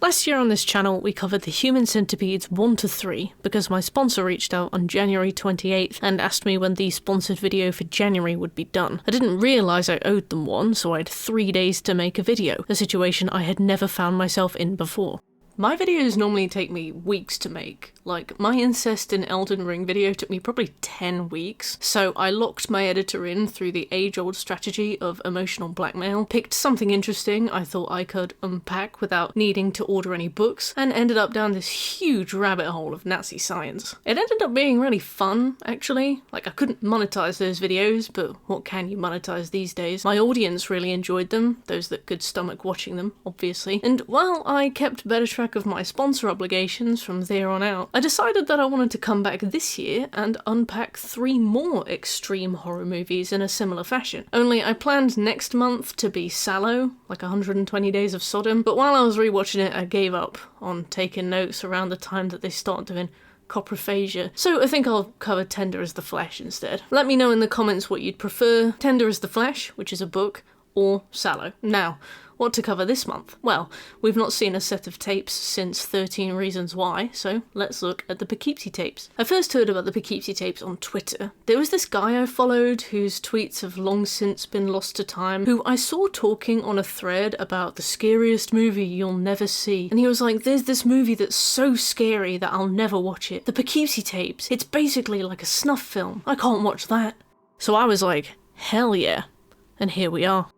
Last year on this channel, we covered the Human Centipedes 1 to 3 because my sponsor reached out on January 28th and asked me when the sponsored video for January would be done. I didn't realise I owed them one, so I had 3 days to make a video, a situation I had never found myself in before. My videos normally take me weeks to make. Like, my incest in Elden Ring video took me probably 10 weeks, so I locked my editor in through the age-old strategy of emotional blackmail, picked something interesting I thought I could unpack without needing to order any books, and ended up down this huge rabbit hole of Nazi science. It ended up being really fun, actually. Like, I couldn't monetize those videos, but what can you monetize these days? My audience really enjoyed them, those that could stomach watching them, obviously, and while I kept better track of my sponsor obligations from there on out, I decided that I wanted to come back this year and unpack 3 more extreme horror movies in a similar fashion. Only I planned next month to be Sallow, like 120 Days of Sodom, but while I was rewatching it I gave up on taking notes around the time that they start doing coprophagia, so I think I'll cover Tender as the Flesh instead. Let me know in the comments what you'd prefer, Tender as the Flesh, which is a book, or Sallow. Now, what to cover this month? Well, we've not seen a set of tapes since 13 Reasons Why, so let's look at the Poughkeepsie Tapes. I first heard about the Poughkeepsie Tapes on Twitter. There was this guy I followed whose tweets have long since been lost to time, who I saw talking on a thread about the scariest movie you'll never see. And he was like, there's this movie that's so scary that I'll never watch it. The Poughkeepsie Tapes. It's basically like a snuff film. I can't watch that. So I was like, hell yeah. And here we are.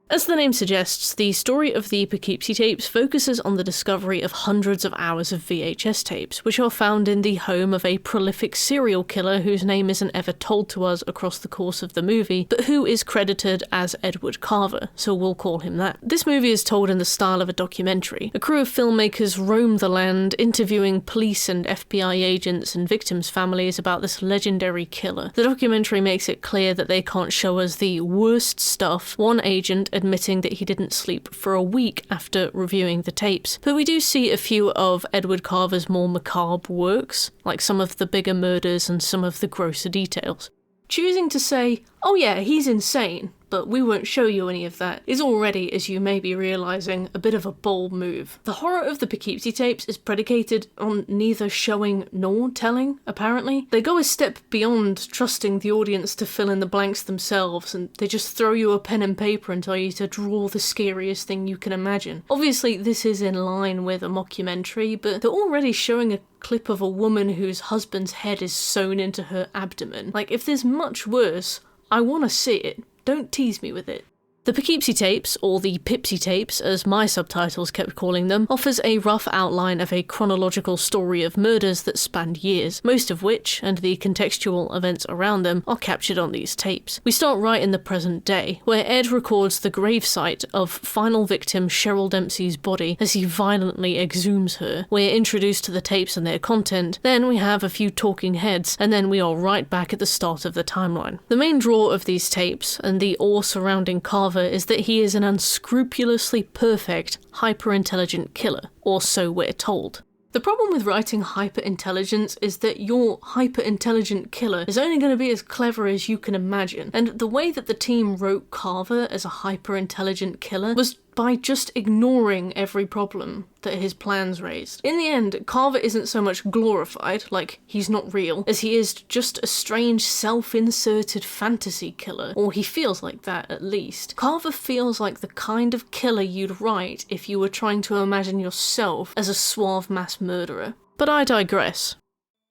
As the name suggests, the story of the Poughkeepsie Tapes focuses on the discovery of hundreds of hours of VHS tapes, which are found in the home of a prolific serial killer whose name isn't ever told to us across the course of the movie, but who is credited as Edward Carver, so we'll call him that. This movie is told in the style of a documentary. A crew of filmmakers roam the land, interviewing police and FBI agents and victims' families about this legendary killer. The documentary makes it clear that they can't show us the worst stuff. One agent admitting that he didn't sleep for a week after reviewing the tapes. But we do see a few of Edward Carver's more macabre works, like some of the bigger murders and some of the grosser details. Choosing to say, oh yeah, he's insane, but we won't show you any of that, is already, as you may be realising, a bit of a bold move. The horror of the Poughkeepsie Tapes is predicated on neither showing nor telling, apparently. They go a step beyond trusting the audience to fill in the blanks themselves, and they just throw you a pen and paper and tell you to draw the scariest thing you can imagine. Obviously, this is in line with a mockumentary, but they're already showing a clip of a woman whose husband's head is sewn into her abdomen. Like, if there's much worse, I want to see it. Don't tease me with it. The Poughkeepsie Tapes, or the Pipsy Tapes as my subtitles kept calling them, offers a rough outline of a chronological story of murders that spanned years, most of which, and the contextual events around them, are captured on these tapes. We start right in the present day, where Ed records the gravesite of final victim Cheryl Dempsey's body as he violently exhumes her. We're introduced to the tapes and their content, then we have a few talking heads, and then we are right back at the start of the timeline. The main draw of these tapes, and the awe surrounding Carver, is that he is an unscrupulously perfect, hyper-intelligent killer, or so we're told. The problem with writing hyper-intelligence is that your hyper-intelligent killer is only going to be as clever as you can imagine, and the way that the team wrote Carver as a hyper-intelligent killer was by just ignoring every problem that his plans raised. In the end, Carver isn't so much glorified, like he's not real, as he is just a strange self-inserted fantasy killer, or he feels like that at least. Carver feels like the kind of killer you'd write if you were trying to imagine yourself as a suave mass murderer. But I digress.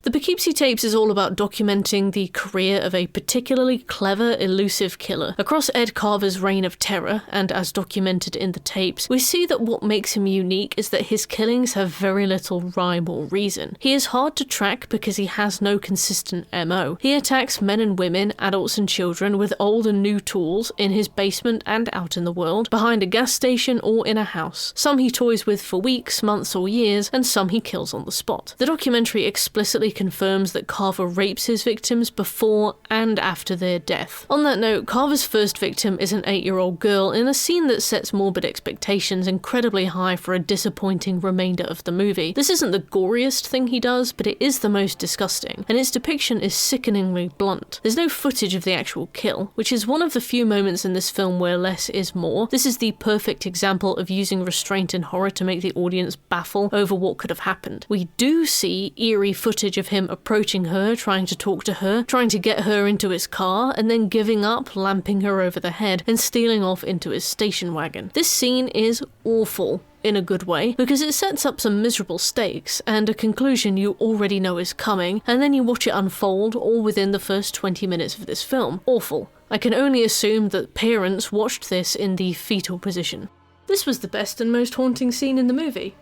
The Poughkeepsie Tapes is all about documenting the career of a particularly clever, elusive killer. Across Ed Carver's reign of terror, and as documented in the tapes, we see that what makes him unique is that his killings have very little rhyme or reason. He is hard to track because he has no consistent MO. He attacks men and women, adults and children with old and new tools in his basement and out in the world, behind a gas station or in a house. Some he toys with for weeks, months or years, and some he kills on the spot. The documentary explicitly confirms that Carver rapes his victims before and after their death. On that note, Carver's first victim is an 8-year-old girl in a scene that sets morbid expectations incredibly high for a disappointing remainder of the movie. This isn't the goriest thing he does, but it is the most disgusting, and its depiction is sickeningly blunt. There's no footage of the actual kill, which is one of the few moments in this film where less is more. This is the perfect example of using restraint and horror to make the audience baffle over what could have happened. We do see eerie footage of him approaching her, trying to talk to her, trying to get her into his car, and then giving up, lamping her over the head, and stealing off into his station wagon. This scene is awful, in a good way, because it sets up some miserable stakes and a conclusion you already know is coming, and then you watch it unfold all within the first 20 minutes of this film. Awful. I can only assume that parents watched this in the fetal position. This was the best and most haunting scene in the movie,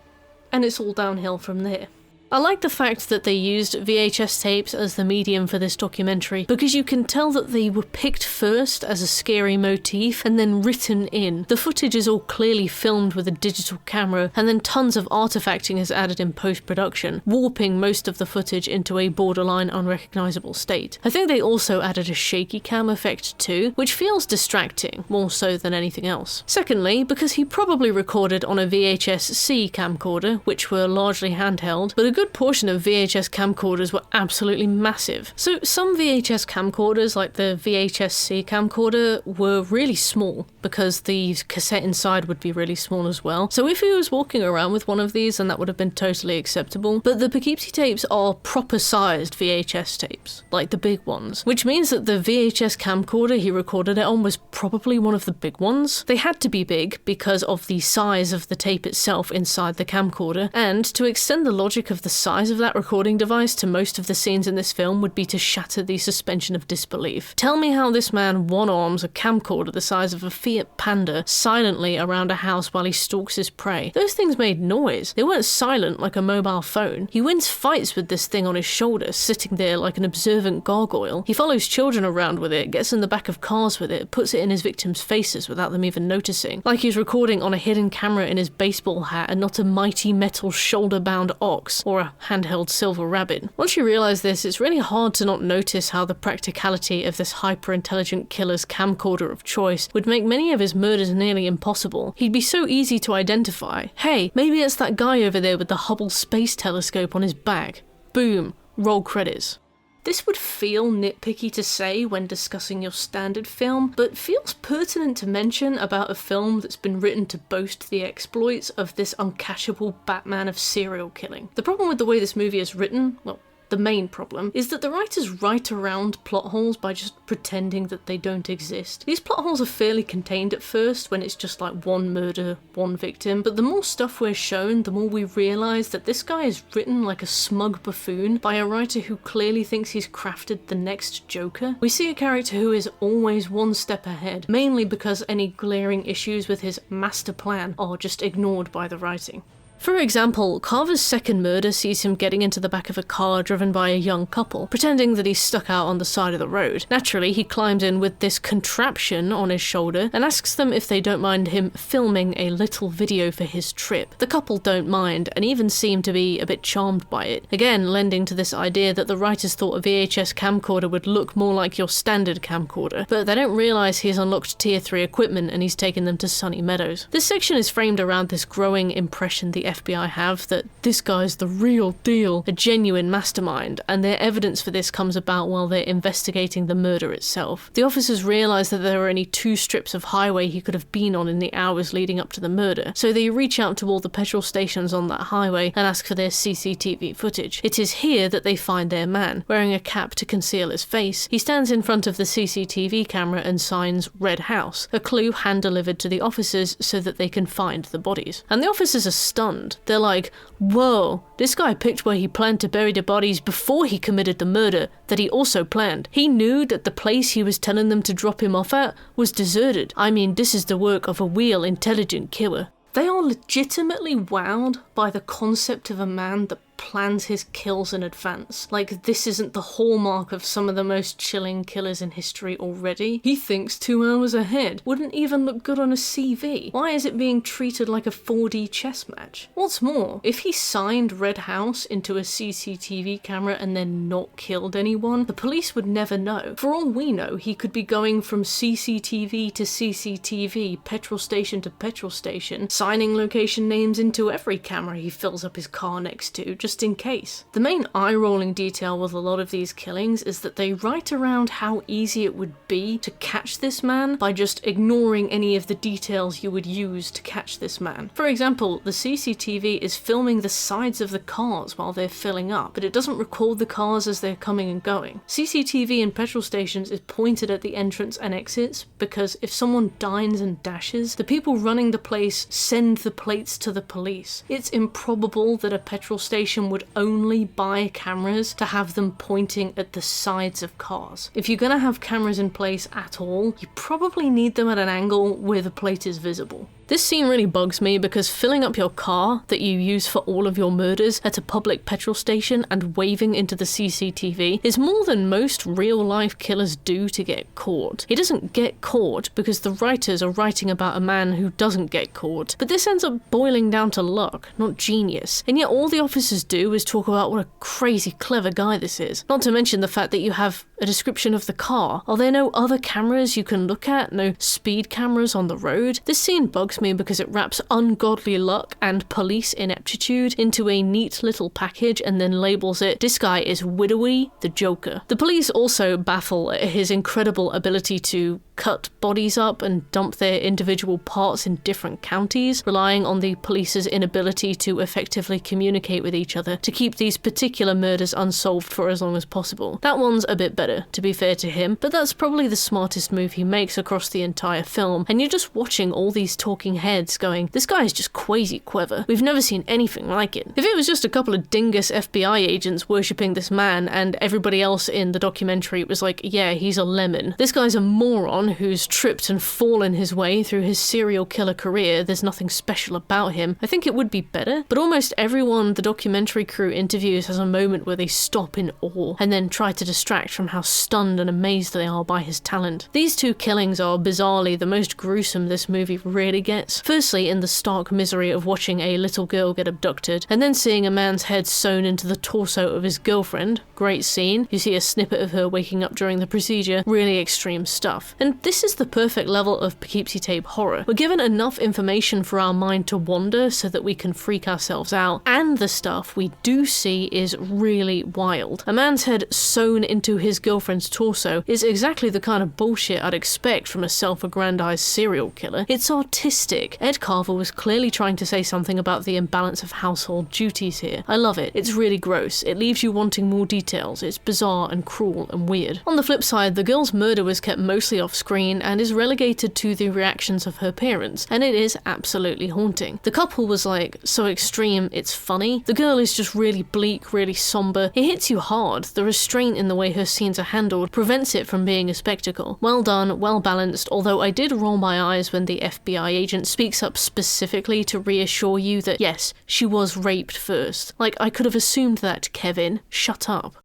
and it's all downhill from there. I like the fact that they used VHS tapes as the medium for this documentary, because you can tell that they were picked first as a scary motif and then written in. The footage is all clearly filmed with a digital camera, and then tons of artifacting is added in post-production, warping most of the footage into a borderline unrecognisable state. I think they also added a shaky cam effect too, which feels distracting, more so than anything else. Secondly, because he probably recorded on a VHS-C camcorder, which were largely handheld, but a good portion of VHS camcorders were absolutely massive. So some VHS camcorders, like the VHS-C camcorder, were really small, because the cassette inside would be really small as well. So if he was walking around with one of these, then that would have been totally acceptable. But the Poughkeepsie tapes are proper-sized VHS tapes, like the big ones, which means that the VHS camcorder he recorded it on was probably one of the big ones. They had to be big because of the size of the tape itself inside the camcorder, and to extend the logic of the size of that recording device to most of the scenes in this film would be to shatter the suspension of disbelief. Tell me how this man one-arms a camcorder the size of a Fiat Panda silently around a house while he stalks his prey. Those things made noise. They weren't silent like a mobile phone. He wins fights with this thing on his shoulder, sitting there like an observant gargoyle. He follows children around with it, gets in the back of cars with it, puts it in his victims' faces without them even noticing, like he's recording on a hidden camera in his baseball hat and not a mighty metal shoulder-bound ox or a handheld silver rabbit. Once you realise this, it's really hard to not notice how the practicality of this hyper-intelligent killer's camcorder of choice would make many of his murders nearly impossible. He'd be so easy to identify. Hey, maybe it's that guy over there with the Hubble Space Telescope on his back. Boom. Roll credits. This would feel nitpicky to say when discussing your standard film, but feels pertinent to mention about a film that's been written to boast the exploits of this uncatchable Batman of serial killing. The problem with the way this movie is written, well, the main problem, is that the writers write around plot holes by just pretending that they don't exist. These plot holes are fairly contained at first, when it's just like one murder, one victim, but the more stuff we're shown, the more we realise that this guy is written like a smug buffoon by a writer who clearly thinks he's crafted the next Joker. We see a character who is always one step ahead, mainly because any glaring issues with his master plan are just ignored by the writing. For example, Carver's second murder sees him getting into the back of a car driven by a young couple, pretending that he's stuck out on the side of the road. Naturally, he climbs in with this contraption on his shoulder and asks them if they don't mind him filming a little video for his trip. The couple don't mind, and even seem to be a bit charmed by it, again lending to this idea that the writers thought a VHS camcorder would look more like your standard camcorder, but they don't realise he's unlocked tier 3 equipment and he's taken them to Sunny Meadows. This section is framed around this growing impression the FBI have that this guy's the real deal, a genuine mastermind, and their evidence for this comes about while they're investigating the murder itself. The officers realise that there are only 2 strips of highway he could have been on in the hours leading up to the murder, so they reach out to all the petrol stations on that highway and ask for their CCTV footage. It is here that they find their man, wearing a cap to conceal his face. He stands in front of the CCTV camera and signs Red House, a clue hand-delivered to the officers so that they can find the bodies. And the officers are stunned. They're like, whoa, this guy picked where he planned to bury the bodies before he committed the murder that he also planned. He knew that the place he was telling them to drop him off at was deserted. I mean, this is the work of a real intelligent killer. They are legitimately wowed by the concept of a man that plans his kills in advance. Like, this isn't the hallmark of some of the most chilling killers in history already. He thinks 2 hours ahead. Wouldn't even look good on a CV. Why is it being treated like a 4D chess match? What's more, if he signed Red House into a CCTV camera and then not killed anyone, the police would never know. For all we know, he could be going from CCTV to CCTV, petrol station to petrol station, signing location names into every camera he fills up his car next to, just in case. The main eye-rolling detail with a lot of these killings is that they write around how easy it would be to catch this man by just ignoring any of the details you would use to catch this man. For example, the CCTV is filming the sides of the cars while they're filling up, but it doesn't record the cars as they're coming and going. CCTV in petrol stations is pointed at the entrance and exits because if someone dines and dashes, the people running the place send the plates to the police. It's improbable that a petrol station would only buy cameras to have them pointing at the sides of cars. If you're gonna have cameras in place at all, you probably need them at an angle where the plate is visible. This scene really bugs me because filling up your car that you use for all of your murders at a public petrol station and waving into the CCTV is more than most real-life killers do to get caught. He doesn't get caught because the writers are writing about a man who doesn't get caught, but this ends up boiling down to luck, not genius. And yet all the officers do is talk about what a crazy clever guy this is. Not to mention the fact that you have a description of the car. Are there no other cameras you can look at? No speed cameras on the road? This scene bugs me because it wraps ungodly luck and police ineptitude into a neat little package and then labels it, "This guy is widowy, the Joker." The police also baffle at his incredible ability to cut bodies up and dump their individual parts in different counties, relying on the police's inability to effectively communicate with each other to keep these particular murders unsolved for as long as possible. That one's a bit better, to be fair to him, but that's probably the smartest move he makes across the entire film, and you're just watching all these talking heads going, this guy is just crazy clever. We've never seen anything like it. If it was just a couple of dingus FBI agents worshipping this man and everybody else in the documentary was like, yeah, he's a lemon. This guy's a moron who's tripped and fallen his way through his serial killer career, there's nothing special about him, I think it would be better. But almost everyone the documentary crew interviews has a moment where they stop in awe and then try to distract from how stunned and amazed they are by his talent. These two killings are bizarrely the most gruesome this movie really gets. Firstly, in the stark misery of watching a little girl get abducted, and then seeing a man's head sewn into the torso of his girlfriend. Great scene. You see a snippet of her waking up during the procedure. Really extreme stuff. And this is the perfect level of Poughkeepsie Tape horror. We're given enough information for our mind to wander so that we can freak ourselves out, and the stuff we do see is really wild. A man's head sewn into his girlfriend's torso is exactly the kind of bullshit I'd expect from a self-aggrandized serial killer. It's artistic. Ed Carver was clearly trying to say something about the imbalance of household duties here. I love it. It's really gross. It leaves you wanting more details. It's bizarre and cruel and weird. On the flip side, the girl's murder was kept mostly off screen and is relegated to the reactions of her parents, and it is absolutely haunting. The couple was like, so extreme, it's funny. The girl is just really bleak, really somber. It hits you hard. The restraint in the way her scenes are handled prevents it from being a spectacle. Well done, well balanced, although I did roll my eyes when the FBI agent speaks up specifically to reassure you that yes, she was raped first. Like, I could have assumed that, Kevin. Shut up.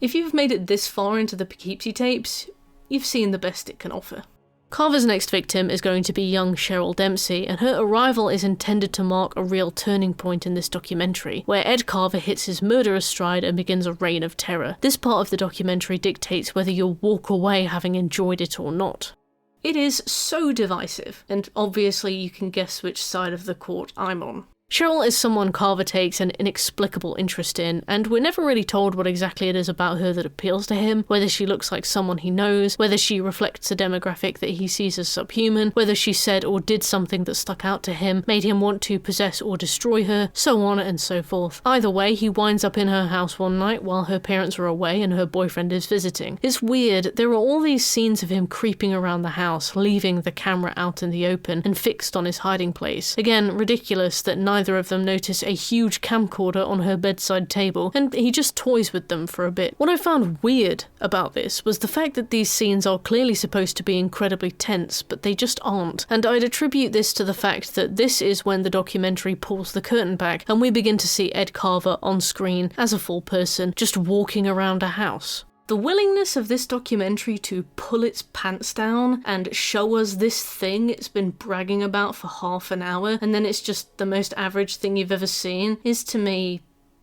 If you've made it this far into the Poughkeepsie Tapes, you've seen the best it can offer. Carver's next victim is going to be young Cheryl Dempsey, and her arrival is intended to mark a real turning point in this documentary, where Ed Carver hits his murderous stride and begins a reign of terror. This part of the documentary dictates whether you'll walk away having enjoyed it or not. It is so divisive, and obviously you can guess which side of the court I'm on. Cheryl is someone Carver takes an inexplicable interest in, and we're never really told what exactly it is about her that appeals to him, whether she looks like someone he knows, whether she reflects a demographic that he sees as subhuman, whether she said or did something that stuck out to him, made him want to possess or destroy her, so on and so forth. Either way, he winds up in her house one night while her parents are away and her boyfriend is visiting. It's weird, there are all these scenes of him creeping around the house, leaving the camera out in the open and fixed on his hiding place. Again, ridiculous that neither neither of them notice a huge camcorder on her bedside table, and he just toys with them for a bit. What I found weird about this was the fact that these scenes are clearly supposed to be incredibly tense, but they just aren't, and I'd attribute this to the fact that this is when the documentary pulls the curtain back and we begin to see Ed Carver on screen as a full person, just walking around a house. The willingness of this documentary to pull its pants down and show us this thing it's been bragging about for half an hour, and then it's just the most average thing you've ever seen, is to me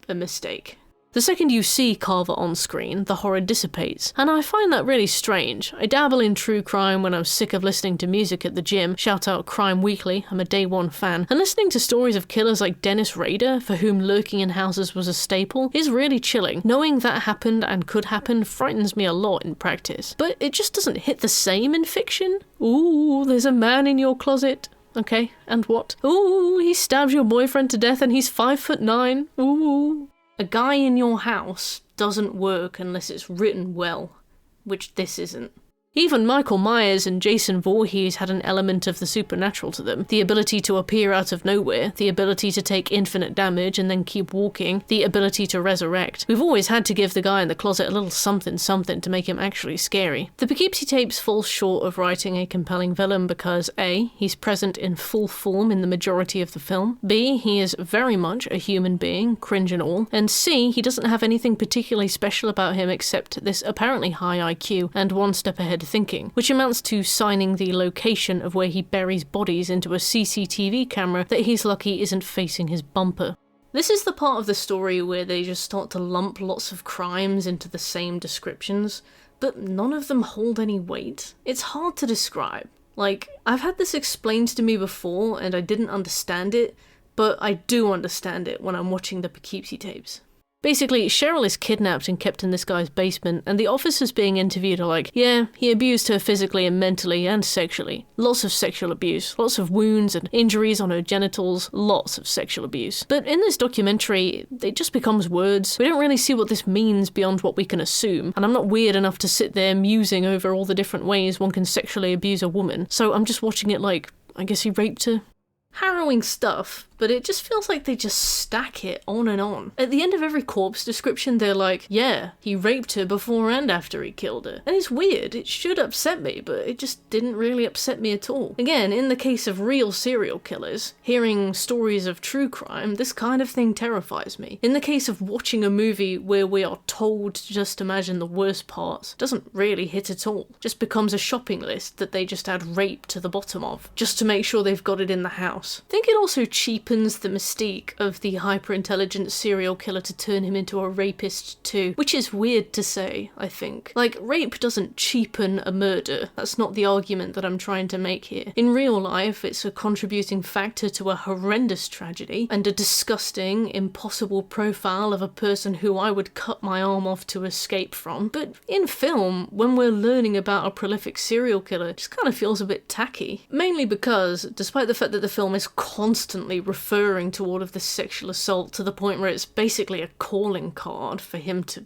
a mistake. The second you see Carver on screen, the horror dissipates, and I find that really strange. I dabble in true crime when I'm sick of listening to music at the gym, shout out Crime Weekly, I'm a day one fan, and listening to stories of killers like Dennis Rader, for whom lurking in houses was a staple, is really chilling. Knowing that happened and could happen frightens me a lot in practice, but it just doesn't hit the same in fiction. Ooh, there's a man in your closet. Okay, and what? Ooh, he stabs your boyfriend to death and he's 5'9". Ooh. A guy in your house doesn't work unless it's written well, which this isn't. Even Michael Myers and Jason Voorhees had an element of the supernatural to them. The ability to appear out of nowhere, the ability to take infinite damage and then keep walking, the ability to resurrect. We've always had to give the guy in the closet a little something to make him actually scary. The Poughkeepsie Tapes fall short of writing a compelling villain because A, he's present in full form in the majority of the film, B, he is very much a human being, cringe and all, and C, he doesn't have anything particularly special about him except this apparently high IQ and one step ahead thinking, which amounts to signing the location of where he buries bodies into a CCTV camera that he's lucky isn't facing his bumper. This is the part of the story where they just start to lump lots of crimes into the same descriptions, but none of them hold any weight. It's hard to describe. Like, I've had this explained to me before and I didn't understand it, but I do understand it when I'm watching the Poughkeepsie Tapes. Basically, Cheryl is kidnapped and kept in this guy's basement, and the officers being interviewed are like, yeah, he abused her physically and mentally and sexually. Lots of sexual abuse, lots of wounds and injuries on her genitals, lots of sexual abuse. But in this documentary, it just becomes words. We don't really see what this means beyond what we can assume, and I'm not weird enough to sit there musing over all the different ways one can sexually abuse a woman, so I'm just watching it like, I guess he raped her. Harrowing stuff, but it just feels like they just stack it on and on. At the end of every corpse description, they're like, yeah, he raped her before and after he killed her. And it's weird, it should upset me, but it just didn't really upset me at all. Again, in the case of real serial killers, hearing stories of true crime, this kind of thing terrifies me. In the case of watching a movie where we are told to just imagine the worst parts, it doesn't really hit at all. Just becomes a shopping list that they just add rape to the bottom of, just to make sure they've got it in the house. I think it also cheapens the mystique of the hyper-intelligent serial killer to turn him into a rapist too, which is weird to say, I think. Like, rape doesn't cheapen a murder. That's not the argument that I'm trying to make here. In real life, it's a contributing factor to a horrendous tragedy and a disgusting, impossible profile of a person who I would cut my arm off to escape from. But in film, when we're learning about a prolific serial killer, it just kind of feels a bit tacky. Mainly because, despite the fact that the film is constantly referring to all of this sexual assault to the point where it's basically a calling card for him to,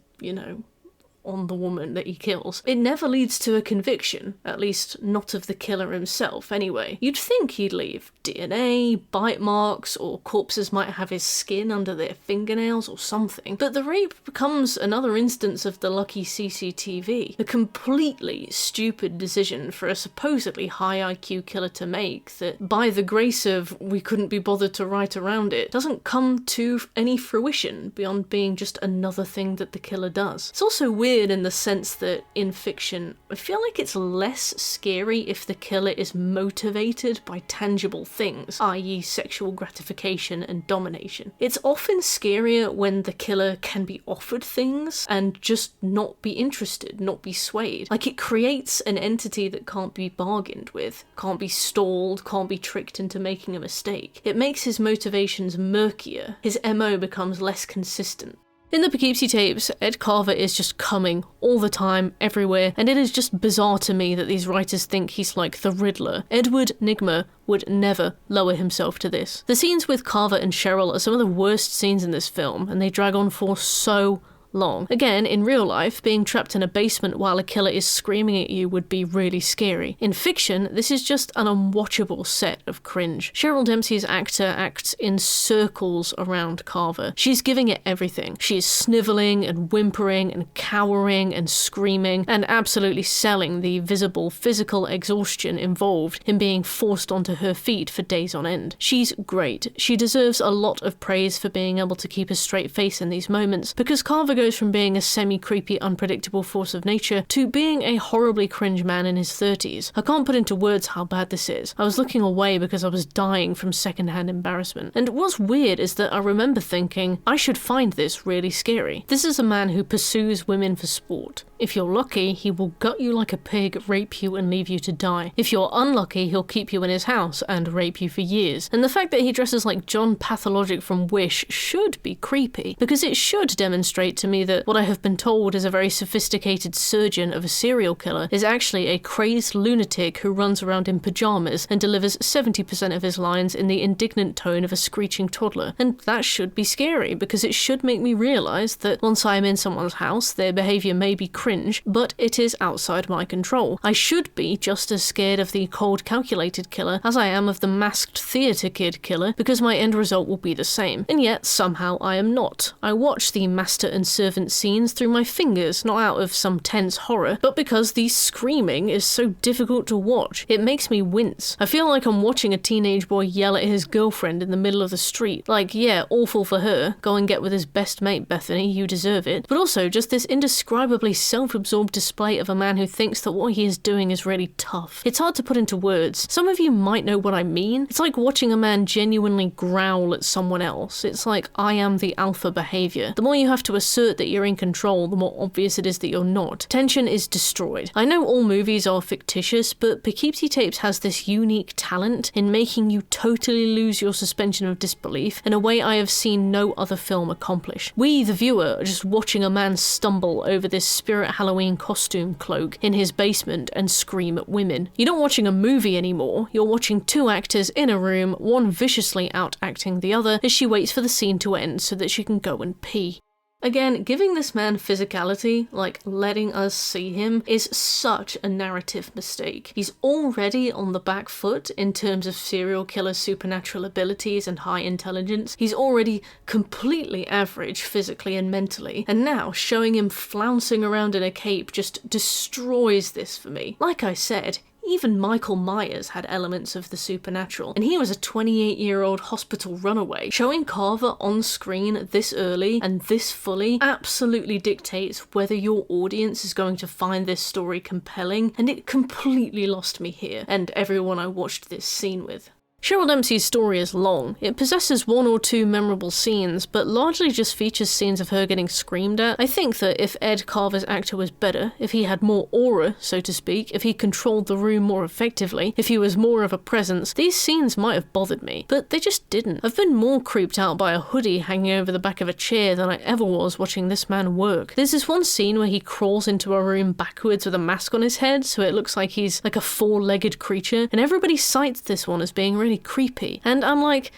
on the woman that he kills, it never leads to a conviction, at least not of the killer himself anyway. You'd think he'd leave DNA, bite marks, or corpses might have his skin under their fingernails or something, but the rape becomes another instance of the lucky CCTV, a completely stupid decision for a supposedly high IQ killer to make that, by the grace of we couldn't be bothered to write around it, doesn't come to any fruition beyond being just another thing that the killer does. It's also weird in the sense that in fiction, I feel like it's less scary if the killer is motivated by tangible things, i.e. sexual gratification and domination. It's often scarier when the killer can be offered things and just not be interested, not be swayed. Like, it creates an entity that can't be bargained with, can't be stalled, can't be tricked into making a mistake. It makes his motivations murkier, his MO becomes less consistent. In the Poughkeepsie Tapes, Ed Carver is just coming all the time, everywhere, and it is just bizarre to me that these writers think he's like the Riddler. Edward Nygma would never lower himself to this. The scenes with Carver and Cheryl are some of the worst scenes in this film, and they drag on for so long. Again, in real life, being trapped in a basement while a killer is screaming at you would be really scary. In fiction, this is just an unwatchable set of cringe. Cheryl Dempsey's actor acts in circles around Carver. She's giving it everything. She is snivelling and whimpering and cowering and screaming and absolutely selling the visible physical exhaustion involved in being forced onto her feet for days on end. She's great. She deserves a lot of praise for being able to keep a straight face in these moments, because Carver goes from being a semi-creepy, unpredictable force of nature to being a horribly cringe man in his 30s. I can't put into words how bad this is. I was looking away because I was dying from secondhand embarrassment. And what's weird is that I remember thinking, I should find this really scary. This is a man who pursues women for sport. If you're lucky, he will gut you like a pig, rape you, and leave you to die. If you're unlucky, he'll keep you in his house and rape you for years. And the fact that he dresses like John Pathologic from Wish should be creepy, because it should demonstrate to me that what I have been told is a very sophisticated surgeon of a serial killer is actually a crazed lunatic who runs around in pajamas and delivers 70% of his lines in the indignant tone of a screeching toddler. And that should be scary, because it should make me realise that once I am in someone's house, their behaviour may be cringe, but it is outside my control. I should be just as scared of the cold, calculated killer as I am of the masked theatre kid killer, because my end result will be the same. And yet, somehow I am not. I watch the master and servant scenes through my fingers, not out of some tense horror, but because the screaming is so difficult to watch. It makes me wince. I feel like I'm watching a teenage boy yell at his girlfriend in the middle of the street. Like, yeah, awful for her, go and get with his best mate, Bethany, you deserve it. But also just this indescribably self-absorbed display of a man who thinks that what he is doing is really tough. It's hard to put into words. Some of you might know what I mean. It's like watching a man genuinely growl at someone else. It's like, I am the alpha behaviour. The more you have to assert that you're in control, the more obvious it is that you're not. Tension is destroyed. I know all movies are fictitious, but Poughkeepsie Tapes has this unique talent in making you totally lose your suspension of disbelief in a way I have seen no other film accomplish. We, the viewer, are just watching a man stumble over this Spirit Halloween costume cloak in his basement and scream at women. You're not watching a movie anymore, you're watching two actors in a room, one viciously out-acting the other as she waits for the scene to end so that she can go and pee. Again, giving this man physicality, like letting us see him, is such a narrative mistake. He's already on the back foot in terms of serial killer supernatural abilities and high intelligence. He's already completely average physically and mentally, and now showing him flouncing around in a cape just destroys this for me. Like I said, even Michael Myers had elements of the supernatural, and he was a 28-year-old hospital runaway. Showing Carver on screen this early and this fully absolutely dictates whether your audience is going to find this story compelling, and it completely lost me here, and everyone I watched this scene with. Cheryl Dempsey's story is long. It possesses one or two memorable scenes, but largely just features scenes of her getting screamed at. I think that if Ed Carver's actor was better, if he had more aura, so to speak, if he controlled the room more effectively, if he was more of a presence, these scenes might have bothered me, but they just didn't. I've been more creeped out by a hoodie hanging over the back of a chair than I ever was watching this man work. There's this one scene where he crawls into a room backwards with a mask on his head, so it looks like he's like a four-legged creature, and everybody cites this one as being really creepy. And I'm like,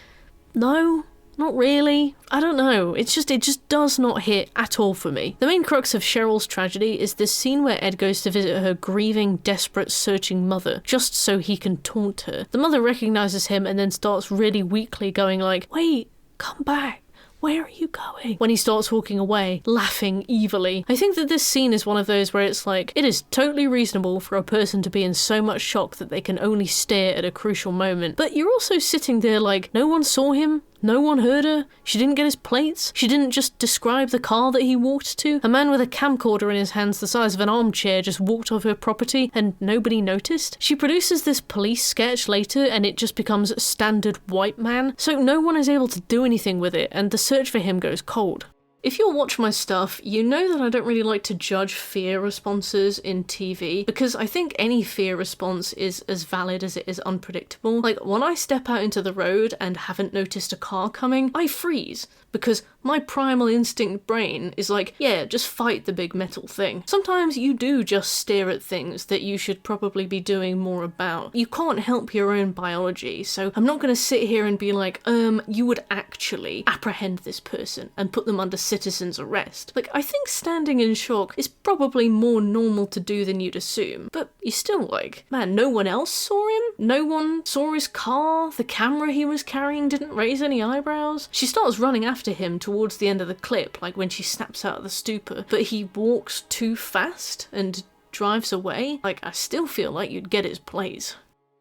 no, not really. I don't know. It just does not hit at all for me. The main crux of Cheryl's tragedy is this scene where Ed goes to visit her grieving, desperate, searching mother, just so he can taunt her. The mother recognizes him and then starts really weakly going like, wait, come back. Where are you going? When he starts walking away, laughing evilly. I think that this scene is one of those where it's like, it is totally reasonable for a person to be in so much shock that they can only stare at a crucial moment. But you're also sitting there like, no one saw him? No one heard her? She didn't get his plates? She didn't just describe the car that he walked to? A man with a camcorder in his hands the size of an armchair just walked off her property and nobody noticed? She produces this police sketch later and it just becomes standard white man, so no one is able to do anything with it and the search for him goes cold. If you'll watch my stuff, you know that I don't really like to judge fear responses in TV, because I think any fear response is as valid as it is unpredictable. Like, when I step out into the road and haven't noticed a car coming, I freeze, because My primal instinct brain is like, yeah, just fight the big metal thing. Sometimes you do just stare at things that you should probably be doing more about. You can't help your own biology, so I'm not going to sit here and be like, you would actually apprehend this person and put them under citizen's arrest. Like, I think standing in shock is probably more normal to do than you'd assume, but you're still like, man, no one else saw him? No one saw his car? The camera he was carrying didn't raise any eyebrows? She starts running after him towards the end of the clip, like when she snaps out of the stupor, but he walks too fast and drives away. Like, I still feel like you'd get his plays.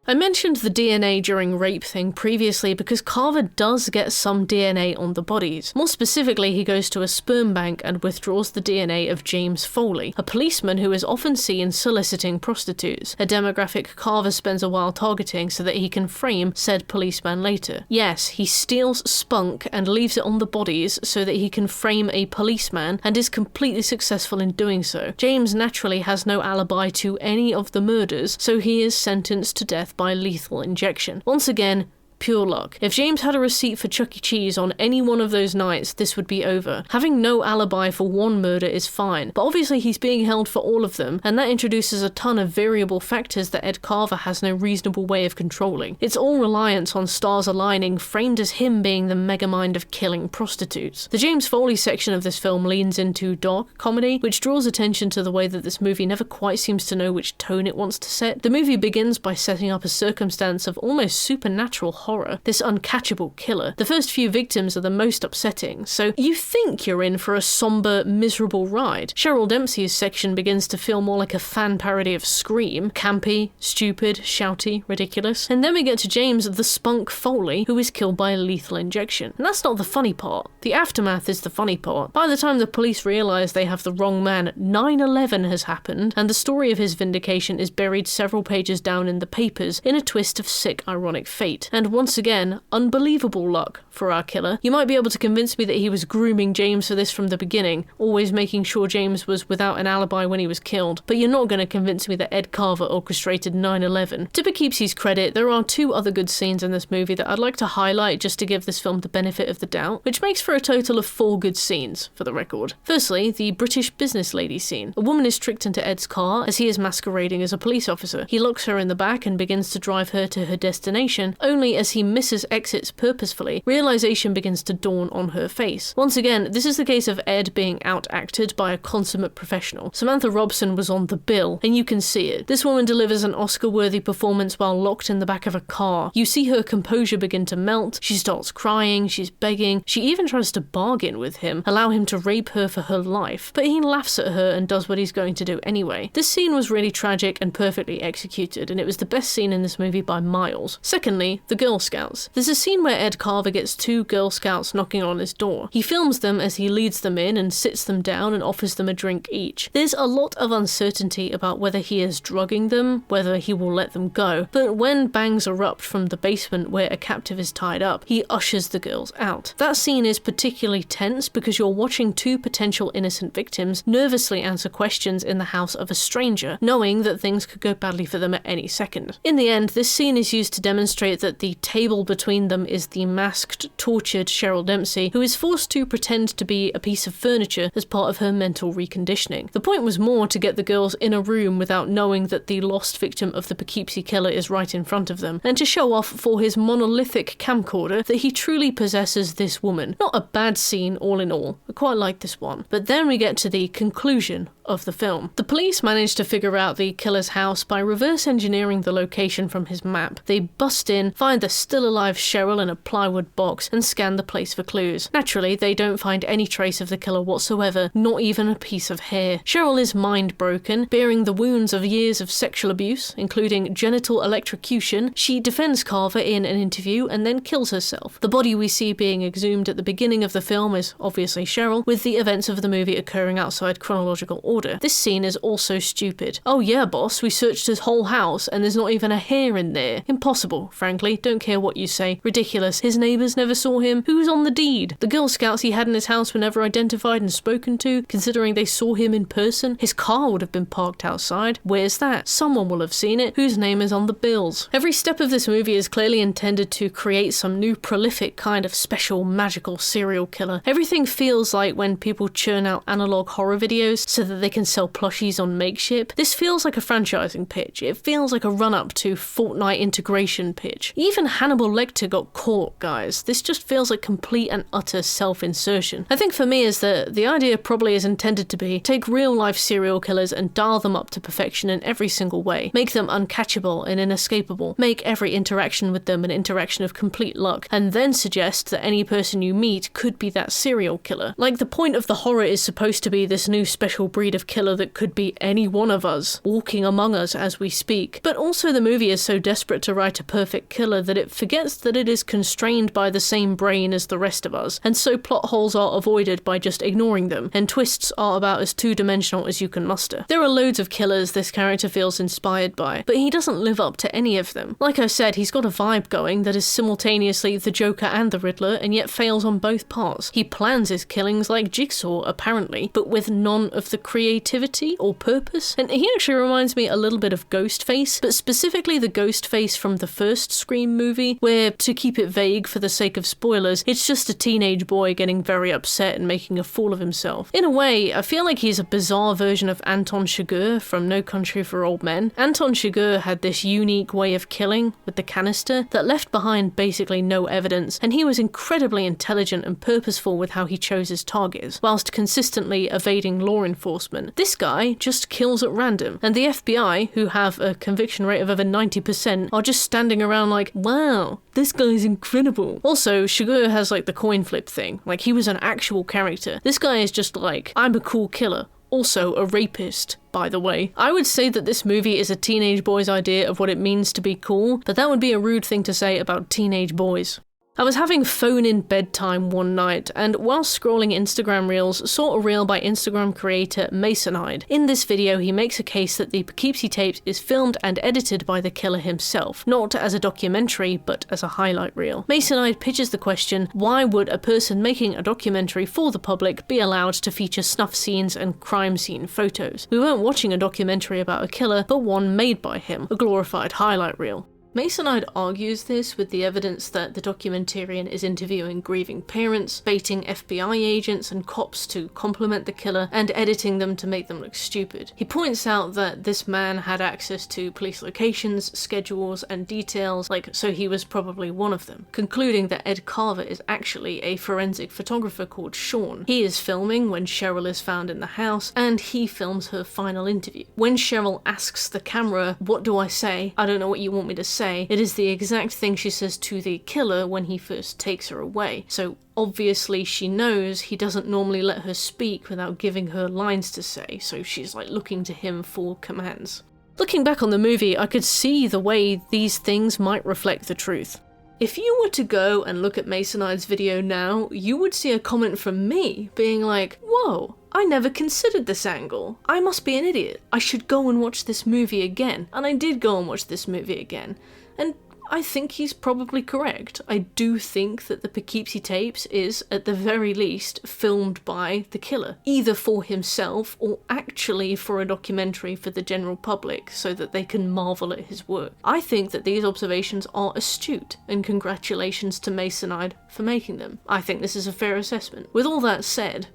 I mentioned the DNA during rape thing previously because Carver does get some DNA on the bodies. More specifically, he goes to a sperm bank and withdraws the DNA of James Foley, a policeman who is often seen soliciting prostitutes, a demographic Carver spends a while targeting so that he can frame said policeman later. Yes, he steals spunk and leaves it on the bodies so that he can frame a policeman, and is completely successful in doing so. James naturally has no alibi to any of the murders, so he is sentenced to death by lethal injection. Once again, pure luck. If James had a receipt for Chuck E. Cheese on any one of those nights, this would be over. Having no alibi for one murder is fine, but obviously he's being held for all of them, and that introduces a ton of variable factors that Ed Carver has no reasonable way of controlling. It's all reliance on stars aligning, framed as him being the megamind of killing prostitutes. The James Foley section of this film leans into dark comedy, which draws attention to the way that this movie never quite seems to know which tone it wants to set. The movie begins by setting up a circumstance of almost supernatural horror, this uncatchable killer. The first few victims are the most upsetting, so you think you're in for a somber, miserable ride. Cheryl Dempsey's section begins to feel more like a fan parody of Scream, campy, stupid, shouty, ridiculous. And then we get to James the Spunk Foley, who is killed by a lethal injection. And that's not the funny part. The aftermath is the funny part. By the time the police realise they have the wrong man, 9/11 has happened, and the story of his vindication is buried several pages down in the papers in a twist of sick, ironic fate. And once again, unbelievable luck for our killer. You might be able to convince me that he was grooming James for this from the beginning, always making sure James was without an alibi when he was killed, but you're not going to convince me that Ed Carver orchestrated 9/11. To Poughkeepsie's credit, there are two other good scenes in this movie that I'd like to highlight just to give this film the benefit of the doubt, which makes for a total of 4 good scenes, for the record. Firstly, the British business lady scene. A woman is tricked into Ed's car as he is masquerading as a police officer. He locks her in the back and begins to drive her to her destination, only as he misses exits purposefully, realization begins to dawn on her face. Once again, this is the case of Ed being out-acted by a consummate professional. Samantha Robson was on the bill, and you can see it. This woman delivers an Oscar-worthy performance while locked in the back of a car. You see her composure begin to melt, she starts crying, she's begging, she even tries to bargain with him, allow him to rape her for her life, but he laughs at her and does what he's going to do anyway. This scene was really tragic and perfectly executed, and it was the best scene in this movie by miles. Secondly, the Girl Scouts. There's a scene where Ed Carver gets 2 Girl Scouts knocking on his door. He films them as he leads them in and sits them down and offers them a drink each. There's a lot of uncertainty about whether he is drugging them, whether he will let them go, but when bangs erupt from the basement where a captive is tied up, he ushers the girls out. That scene is particularly tense because you're watching 2 potential innocent victims nervously answer questions in the house of a stranger, knowing that things could go badly for them at any second. In the end, this scene is used to demonstrate that the table between them is the masked, tortured Cheryl Dempsey, who is forced to pretend to be a piece of furniture as part of her mental reconditioning. The point was more to get the girls in a room without knowing that the lost victim of the Poughkeepsie killer is right in front of them, and to show off for his monolithic camcorder that he truly possesses this woman. Not a bad scene all in all. I quite like this one. But then we get to the conclusion of the film. The police manage to figure out the killer's house by reverse engineering the location from his map. They bust in, find the still alive Cheryl in a plywood box, and scan the place for clues. Naturally, they don't find any trace of the killer whatsoever, not even a piece of hair. Cheryl is mind broken, bearing the wounds of years of sexual abuse, including genital electrocution. She defends Carver in an interview and then kills herself. The body we see being exhumed at the beginning of the film is obviously Cheryl, with the events of the movie occurring outside chronological order. This scene is also stupid. Oh yeah, boss, we searched his whole house and there's not even a hair in there. Impossible, frankly. Don't care what you say. Ridiculous. His neighbours never saw him. Who's on the deed? The Girl Scouts he had in his house were never identified and spoken to, considering they saw him in person. His car would have been parked outside. Where's that? Someone will have seen it. Whose name is on the bills? Every step of this movie is clearly intended to create some new prolific kind of special magical serial killer. Everything feels like when people churn out analog horror videos so that they can sell plushies on Makeship. This feels like a franchising pitch. It feels like a run-up to Fortnite integration pitch. Even Hannibal Lecter got caught, guys. This just feels like complete and utter self-insertion. I think for me is that the idea probably is intended to be take real-life serial killers and dial them up to perfection in every single way. Make them uncatchable and inescapable. Make every interaction with them an interaction of complete luck, and then suggest that any person you meet could be that serial killer. Like, the point of the horror is supposed to be this new special breed of killer that could be any one of us, walking among us as we speak. But also the movie is so desperate to write a perfect killer that it forgets that it is constrained by the same brain as the rest of us, and so plot holes are avoided by just ignoring them, and twists are about as two-dimensional as you can muster. There are loads of killers this character feels inspired by, but he doesn't live up to any of them. Like I said, he's got a vibe going that is simultaneously the Joker and the Riddler, and yet fails on both parts. He plans his killings like Jigsaw, apparently, but with none of the creativity or purpose. And he actually reminds me a little bit of Ghostface, but specifically the Ghostface from the first Scream movie, where, to keep it vague for the sake of spoilers, it's just a teenage boy getting very upset and making a fool of himself. In a way, I feel like he's a bizarre version of Anton Chigurh from No Country for Old Men. Anton Chigurh had this unique way of killing with the canister that left behind basically no evidence, and he was incredibly intelligent and purposeful with how he chose his targets, whilst consistently evading law enforcement. This guy just kills at random, and the FBI, who have a conviction rate of over 90%, are just standing around like, wow, this guy's incredible. Also, Chigurh has like the coin flip thing, like he was an actual character. This guy is just like, I'm a cool killer. Also a rapist, by the way. I would say that this movie is a teenage boy's idea of what it means to be cool, but that would be a rude thing to say about teenage boys. I was having phone-in bedtime one night, and while scrolling Instagram Reels, saw a reel by Instagram creator Masonide. In this video, he makes a case that the Poughkeepsie Tapes is filmed and edited by the killer himself, not as a documentary, but as a highlight reel. Masonide pitches the question, why would a person making a documentary for the public be allowed to feature snuff scenes and crime scene photos? We weren't watching a documentary about a killer, but one made by him, a glorified highlight reel. Masonide argues this with the evidence that the documentarian is interviewing grieving parents, baiting FBI agents and cops to compliment the killer, and editing them to make them look stupid. He points out that this man had access to police locations, schedules, and details, so he was probably one of them, concluding that Ed Carver is actually a forensic photographer called Sean. He is filming when Cheryl is found in the house, and he films her final interview. When Cheryl asks the camera, "What do I say? I don't know what you want me to say," it is the exact thing she says to the killer when he first takes her away. So obviously she knows he doesn't normally let her speak without giving her lines to say, so she's like looking to him for commands. Looking back on the movie, I could see the way these things might reflect the truth. If you were to go and look at Masonide's video now, you would see a comment from me being like, whoa, I never considered this angle. I must be an idiot. I should go and watch this movie again. And I did go and watch this movie again. And I think he's probably correct. I do think that the Poughkeepsie Tapes is, at the very least, filmed by the killer, either for himself or actually for a documentary for the general public so that they can marvel at his work. I think that these observations are astute, and congratulations to Masonide for making them. I think this is a fair assessment. With all that said,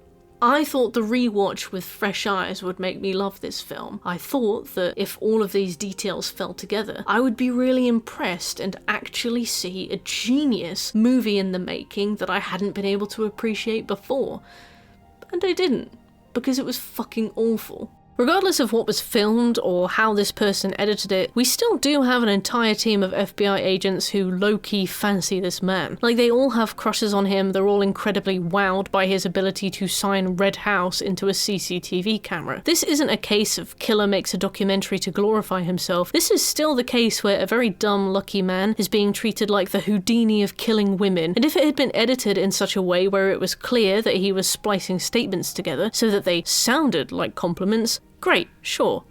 I thought the rewatch with fresh eyes would make me love this film. I thought that if all of these details fell together, I would be really impressed and actually see a genius movie in the making that I hadn't been able to appreciate before. And I didn't, because it was fucking awful. Regardless of what was filmed or how this person edited it, we still do have an entire team of FBI agents who low-key fancy this man. Like, they all have crushes on him, they're all incredibly wowed by his ability to sign Red House into a CCTV camera. This isn't a case of killer makes a documentary to glorify himself. This is still the case where a very dumb, lucky man is being treated like the Houdini of killing women, and if it had been edited in such a way where it was clear that he was splicing statements together so that they sounded like compliments, great, sure.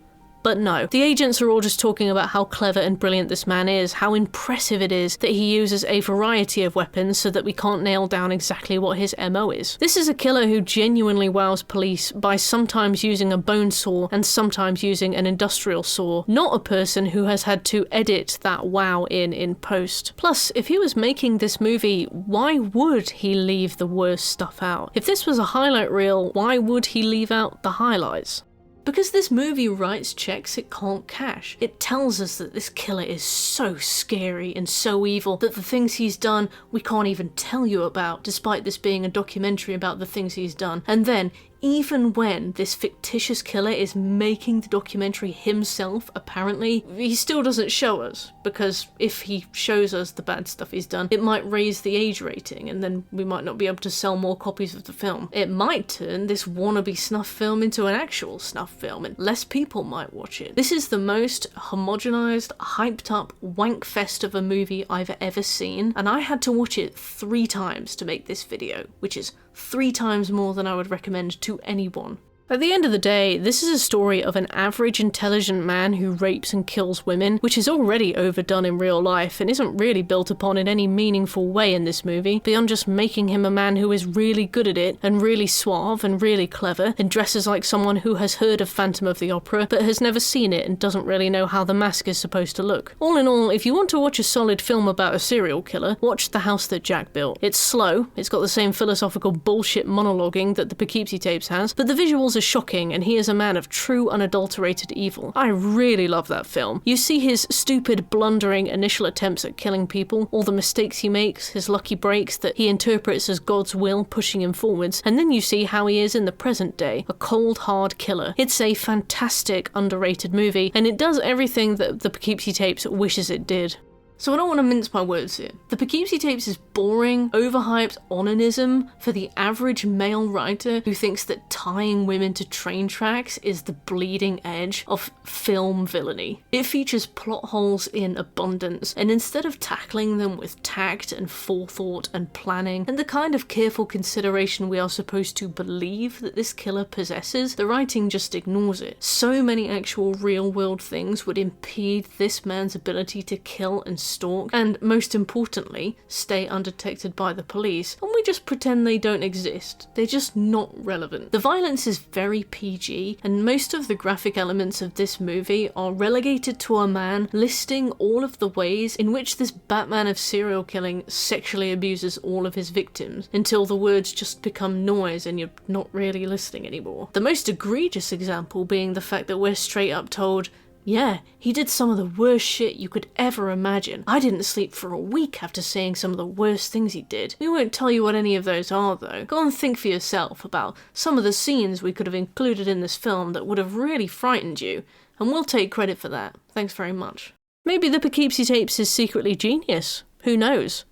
But no, the agents are all just talking about how clever and brilliant this man is, how impressive it is that he uses a variety of weapons so that we can't nail down exactly what his MO is. This is a killer who genuinely wows police by sometimes using a bone saw and sometimes using an industrial saw, not a person who has had to edit that wow in post. Plus, if he was making this movie, why would he leave the worst stuff out? If this was a highlight reel, why would he leave out the highlights? Because this movie writes checks it can't cash. It tells us that this killer is so scary and so evil that the things he's done we can't even tell you about, despite this being a documentary about the things he's done. And then, even when this fictitious killer is making the documentary himself, apparently, he still doesn't show us, because if he shows us the bad stuff he's done, it might raise the age rating, and then we might not be able to sell more copies of the film. It might turn this wannabe snuff film into an actual snuff film, and less people might watch it. This is the most homogenized, hyped up wank fest of a movie I've ever seen, and I had to watch it 3 times to make this video, which is 3 times more than I would recommend to anyone. At the end of the day, this is a story of an average intelligent man who rapes and kills women, which is already overdone in real life and isn't really built upon in any meaningful way in this movie, beyond just making him a man who is really good at it, and really suave and really clever, and dresses like someone who has heard of Phantom of the Opera, but has never seen it and doesn't really know how the mask is supposed to look. All in all, if you want to watch a solid film about a serial killer, watch The House That Jack Built. It's slow, it's got the same philosophical bullshit monologuing that the Poughkeepsie Tapes has, but the visuals are shocking, and he is a man of true unadulterated evil. I really love that film. You see his stupid, blundering initial attempts at killing people, all the mistakes he makes, his lucky breaks that he interprets as God's will pushing him forwards, and then you see how he is in the present day, a cold, hard killer. It's a fantastic, underrated movie, and it does everything that the Poughkeepsie Tapes wishes it did. So I don't want to mince my words here. The Poughkeepsie Tapes is boring, overhyped onanism for the average male writer who thinks that tying women to train tracks is the bleeding edge of film villainy. It features plot holes in abundance, and instead of tackling them with tact and forethought and planning, and the kind of careful consideration we are supposed to believe that this killer possesses, the writing just ignores it. So many actual real-world things would impede this man's ability to kill and stalk, and most importantly, stay undetected by the police, and we just pretend they don't exist. They're just not relevant. The violence is very PG, and most of the graphic elements of this movie are relegated to a man listing all of the ways in which this Batman of serial killing sexually abuses all of his victims, until the words just become noise and you're not really listening anymore. The most egregious example being the fact that we're straight up told, yeah, he did some of the worst shit you could ever imagine. I didn't sleep for a week after seeing some of the worst things he did. We won't tell you what any of those are, though. Go and think for yourself about some of the scenes we could have included in this film that would have really frightened you, and we'll take credit for that. Thanks very much. Maybe the Poughkeepsie Tapes is secretly genius. Who knows?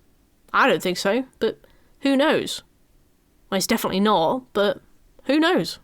I don't think so, but who knows? Well, it's definitely not, but who knows?